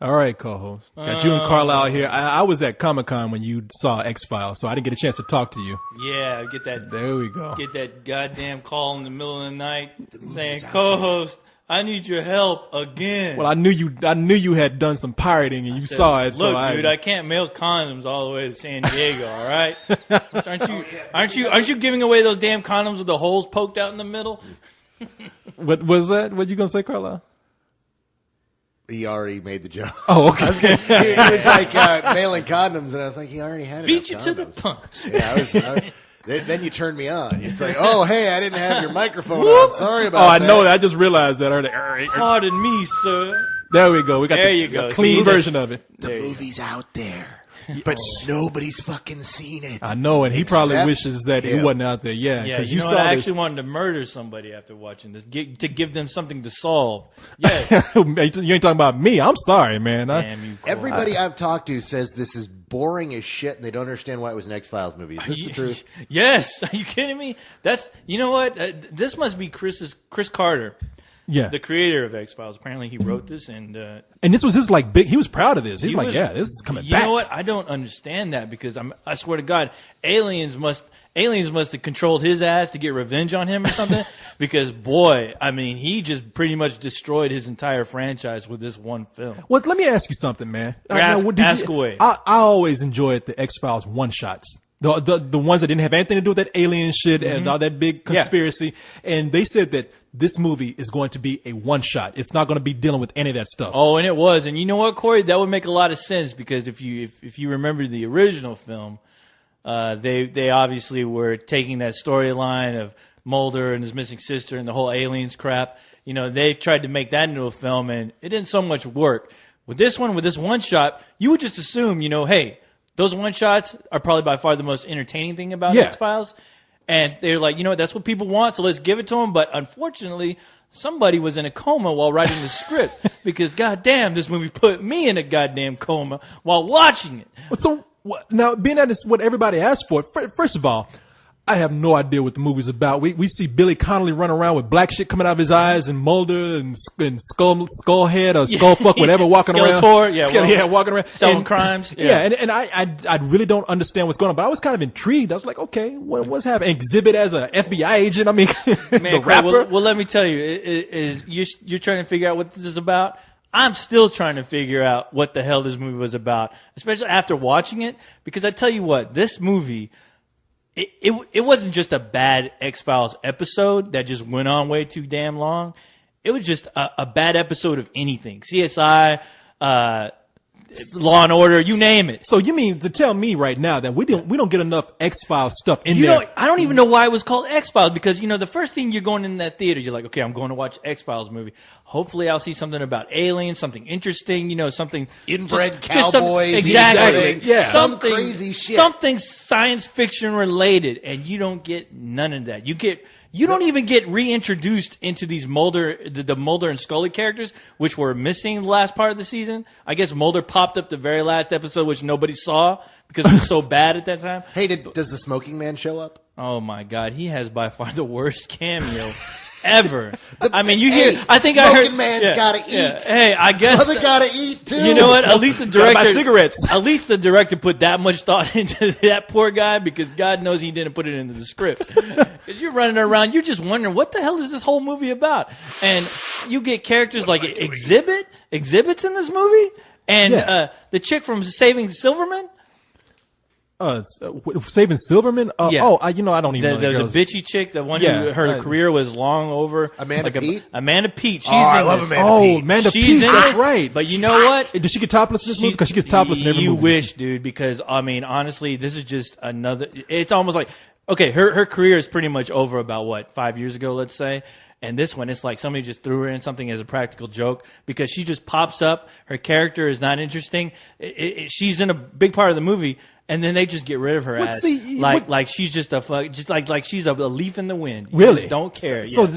All right, co-host. Got you and Carlyle here. I was at Comic-Con when you saw X-Files, so I didn't get a chance to talk to you. Yeah, get that. There we go. Get that goddamn call in the middle of the night saying, "Co-host, I need your help again." Well, I knew you had done some pirating, and you saw it. Look, so dude, I can't mail condoms all the way to San Diego. All right, aren't you giving away those damn condoms with the holes poked out in the middle? What was that? What you gonna say, Carlyle? He already made the joke. Oh, okay. It was like mailing condoms, and I was like, he already had it. Beat you to the punch. Yeah, then you turned me on. It's like, oh, hey, I didn't have your microphone on. Sorry about that. I know that. I just realized that. Pardon me, sir. There we go. We got the clean version of it. The movie's out there, but nobody's fucking seen it. I know, and he probably wishes that it wasn't out there. Yeah, Yeah, because you know what? I actually wanted to murder somebody after watching this, to give them something to solve. Yeah, you ain't talking about me. I'm sorry, man. damn you. Everybody I've talked to says this is boring as shit, and they don't understand why it was an X-Files movie. Is this the truth? Yes. Are you kidding me? You know what? This must be Chris Carter. Yeah, the creator of X-Files. Apparently, he wrote this, and this was his big. He was proud of this. He's like, yeah, this is coming back. You know what? I don't understand that because I swear to God, aliens must have controlled his ass to get revenge on him or something. Because boy, I mean, he just pretty much destroyed his entire franchise with this one film. Well, let me ask you something, man. Ask away. I always enjoyed the X-Files one shots. The ones that didn't have anything to do with that alien shit and all that big conspiracy. Yeah. And they said that this movie is going to be a one shot. It's not going to be dealing with any of that stuff. Oh, and it was. And you know what, Corey? That would make a lot of sense because if you remember the original film, they obviously were taking that storyline of Mulder and his missing sister and the whole aliens crap. You know, they tried to make that into a film and it didn't so much work. With this one shot, you would just assume, you know, hey, those one shots are probably by far the most entertaining thing about X-Files. And they're like, you know what, that's what people want, so let's give it to them. But unfortunately, somebody was in a coma while writing the script because, goddamn, this movie put me in a goddamn coma while watching it. So now, being that it's what everybody asked for, first of all, I have no idea what the movie's about. We see Billy Connolly run around with black shit coming out of his eyes and Mulder and Skullhead or Skullfuck, whatever, walking around. Walking around. Solving crimes. And I really don't understand what's going on, but I was kind of intrigued. I was like, okay, what's happening? Exhibit as a FBI agent. I mean, man, the rapper. Well, let me tell you, you're trying to figure out what this is about. I'm still trying to figure out what the hell this movie was about, especially after watching it, because I tell you what, this movie, It wasn't just a bad X-Files episode that just went on way too damn long. It was just a bad episode of anything. CSI, Law and Order, you name it. So you mean to tell me right now that we don't get enough X-Files stuff in there? I don't even know why it was called X-Files because, you know, the first thing you're going in that theater, you're like, okay, I'm going to watch X-Files movie. Hopefully I'll see something about aliens, something interesting, you know, something. Inbred cowboys. Exactly. Yeah. Some crazy shit. Something science fiction related. And you don't get none of that. You don't even get reintroduced into these the Mulder and Scully characters, which were missing the last part of the season. I guess Mulder popped up the very last episode, which nobody saw because it was so bad at that time. Hey, does the Smoking Man show up? Oh my God, he has by far the worst cameo ever. I mean, you hear? I think I heard. Smoking Man's gotta eat. Yeah. Hey, I guess Brother gotta eat too. You know what? At least the director. Gotta buy cigarettes. At least the director put that much thought into that poor guy because God knows he didn't put it into the script. Because you're running around, you're just wondering what the hell is this whole movie about? And you get characters like Exhibits in this movie, and the chick from Saving Silverman. Saving Silverman? Yeah. I don't even know. The bitchy chick, the one who her career was long over. Amanda Peet? Amanda Peet. She's I love Amanda Peet. Amanda She's Peet, in that's this. right. But you know what? Does she get topless in this movie? Because she gets topless in every movie. You wish, dude, because, I mean, honestly, this is just another, it's almost like, okay, her career is pretty much over about, 5 years ago, let's say. And this one, it's like somebody just threw her in something as a practical joke because she just pops up. Her character is not interesting. She's in a big part of the movie. And then they just get rid of her like she's just like she's a leaf in the wind. You really? just don't care. So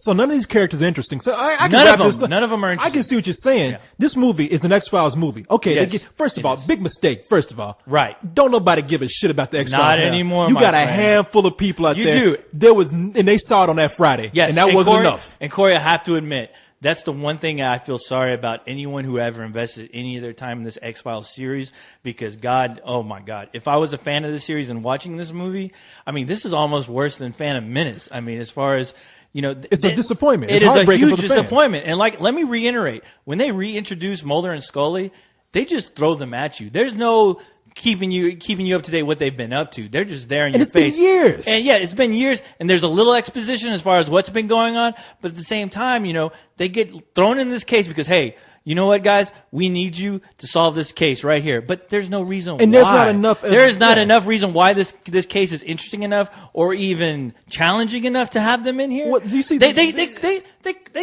none of these characters are interesting. So I can none wrap of this them. up. None of them are interesting. I can see what you're saying. Yeah. This movie is an X-Files movie. Okay, Yes, first of all, big mistake. First of all, right? Don't nobody give a shit about the X-Files Not now. anymore. You my got a friend. handful of people out You there. do. There was, and they saw it on that Friday. Yes, and that wasn't Corey, enough. And Corey, I have to admit, That's the one thing I feel sorry about anyone who ever invested any of their time in this X-Files series, because God, oh my God, if I was a fan of the series and watching this movie, I mean, this is almost worse than Phantom Menace. I mean, as far as, you know, it's a disappointment. It is a huge for the disappointment. And like, let me reiterate, when they reintroduce Mulder and Scully, they just throw them at you. There's no keeping you up to date what they've been up to. They're just there in your face. And it's been years. And yeah, it's been years. And there's a little exposition as far as what's been going on. But at the same time, you know, they get thrown in this case because, hey, you know what, guys? We need you to solve this case right here. But there's no reason why. And there's not enough. There is not enough reason why this case is interesting enough or even challenging enough to have them in here. What do you see? They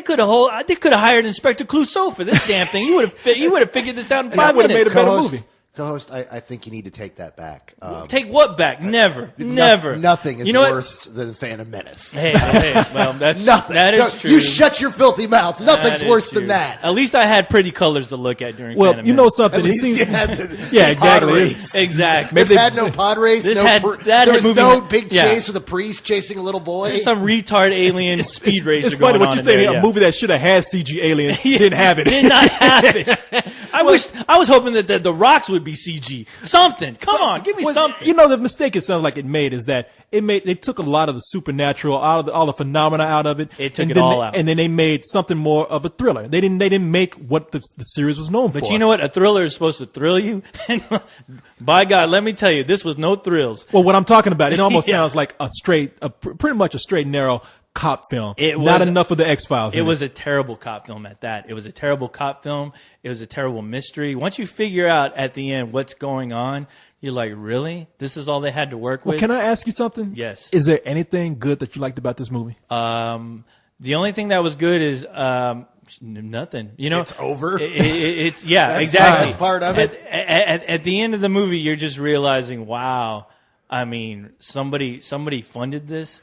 could have hired Inspector Clouseau for this damn thing. You would have figured this out in 5 minutes. Made a better movie. Co-host, I think you need to take that back. Take what back? Never. Nothing is you know worse than Phantom Menace. Hey, well, that's nothing. That is true. You shut your filthy mouth. Nothing's worse than that. At least I had pretty colors to look at during. Well, Phantom you know Menace. something. At least you had yeah, exactly. Exactly. This had no pod race. There was no big chase with a priest chasing a little boy. There's some retard alien speed racer. It's funny what you say. There, a movie that should have had CG aliens didn't have it. Did not have it. I was hoping that the rocks would be CG. Something. Come on, give me something. You know, the mistake it sounds like it made is that they took a lot of the supernatural out of all the phenomena out of it. It took it all out. And then they made something more of a thriller. They didn't make what the series was known for. But you know what? A thriller is supposed to thrill you. And by God, let me tell you, this was no thrills. Well, what I'm talking about, it almost sounds like pretty much a straight and narrow cop film. Not enough of the X-Files. It was a terrible cop film at that. It was a terrible cop film. It was a terrible mystery. Once you figure out at the end what's going on, you're like, really? This is all they had to work with? Can I ask you something? Yes. Is there anything good that you liked about this movie? The only thing that was good is nothing. You know, it's over. It's That's exactly. That's part of it. At the end of the movie, you're just realizing, wow. I mean, somebody funded this.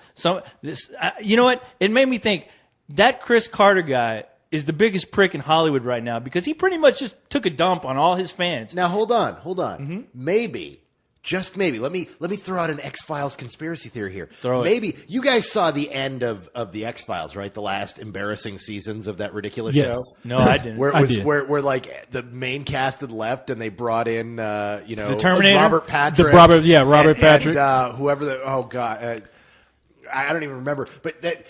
You know what? It made me think that Chris Carter guy is the biggest prick in Hollywood right now because he pretty much just took a dump on all his fans. Now hold on. Mm-hmm. Maybe, just maybe. Let me throw out an X-Files conspiracy theory here. Maybe you guys saw the end of the X-Files, right? The last embarrassing seasons of that ridiculous show. No, I didn't. Where like the main cast had left and they brought in the Terminator, Robert Patrick, Robert Patrick, and whoever I don't even remember, but that.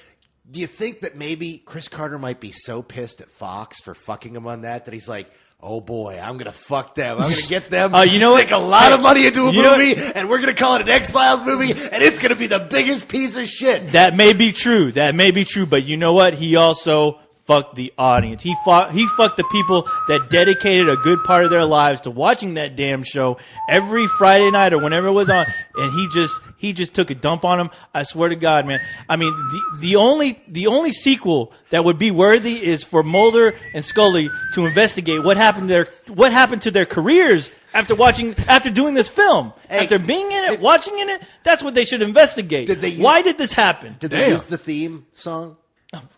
Do you think that maybe Chris Carter might be so pissed at Fox for fucking him on that he's like, oh boy, I'm going to fuck them. I'm going to get them you know sink a lot of money into a movie, and we're going to call it an X-Files movie, and it's going to be the biggest piece of shit. That may be true. But you know what? He also fucked the audience. He fucked the people that dedicated a good part of their lives to watching that damn show every Friday night or whenever it was on, and he just took a dump on them. I swear to God, man. I mean, the only sequel that would be worthy is for Mulder and Scully to investigate what happened to their careers after doing this film. After being in it, watching in it, that's what they should investigate. Why did this happen? Did they use the theme song?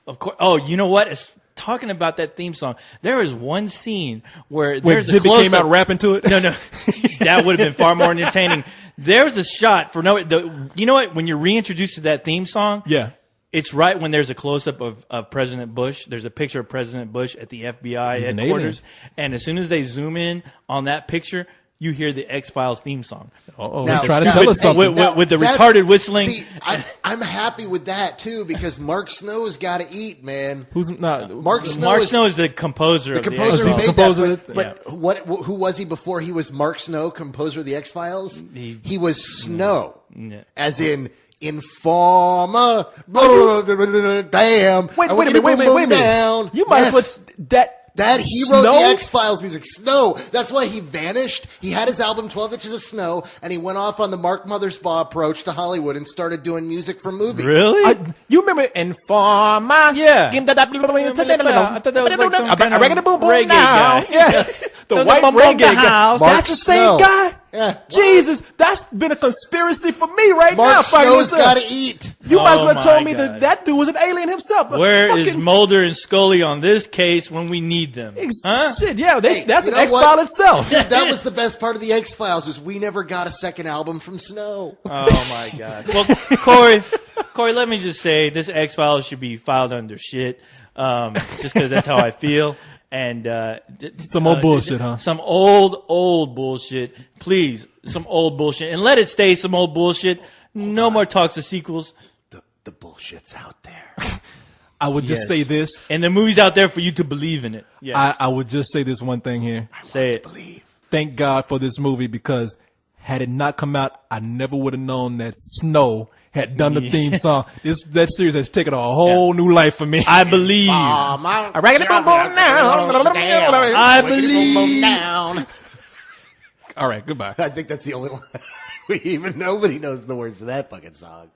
Of course. Oh, you know what? Talking about that theme song, there is one scene where there's Zippy came out rapping to it. No, that would have been far more entertaining. There's a shot for you know what? When you're reintroduced to that theme song, it's right when there's a close up of President Bush. There's a picture of President Bush at the FBI headquarters, and as soon as they zoom in on that picture, you hear the X-Files theme song. They're trying to tell us something. With the retarded whistling. See, I'm happy with that, too, because Mark Snow's got to eat, man. Who's not? Mark Snow is the composer of the composer who made that. But yeah. Who was he before he was Mark Snow, composer of the X-Files? He was Snow, as in... Informer, damn. Wait a minute. You might put that he wrote the X-Files music. Snow. That's why he vanished. He had his album 12 Inches of Snow, and he went off on the Mark Mothersbaugh approach to Hollywood and started doing music for movies. Really? You remember Informer? Yeah. I thought that was like some kind of reggae guy. Yeah. The white reggae guy. That's the same guy? Yeah. Jesus, that's been a conspiracy for me right now. Mark Snow's got to eat. You might as well have told me that dude was an alien himself. Where is Mulder and Scully on this case when we need them? Shit, yeah, that's an X-File itself. Dude, that was the best part of the X-Files was we never got a second album from Snow. Oh, my God. Well, Corey, let me just say this X-Files should be filed under shit. just because that's how I feel. And Some old bullshit, huh? Some old bullshit. Please, some old bullshit, and let it stay some old bullshit. No more talks of sequels. The bullshit's out there. I would just say this. And the movie's out there for you to believe in it. Yes. I would just say this one thing here. Say it. Believe. Thank God for this movie, because had it not come out, I never would have known that Snow had done the theme song. That series has taken a whole new life for me. I believe. I raggedy boom boom down. I believe. Down. All right, goodbye. I think that's the only one. Nobody knows the words to that fucking song.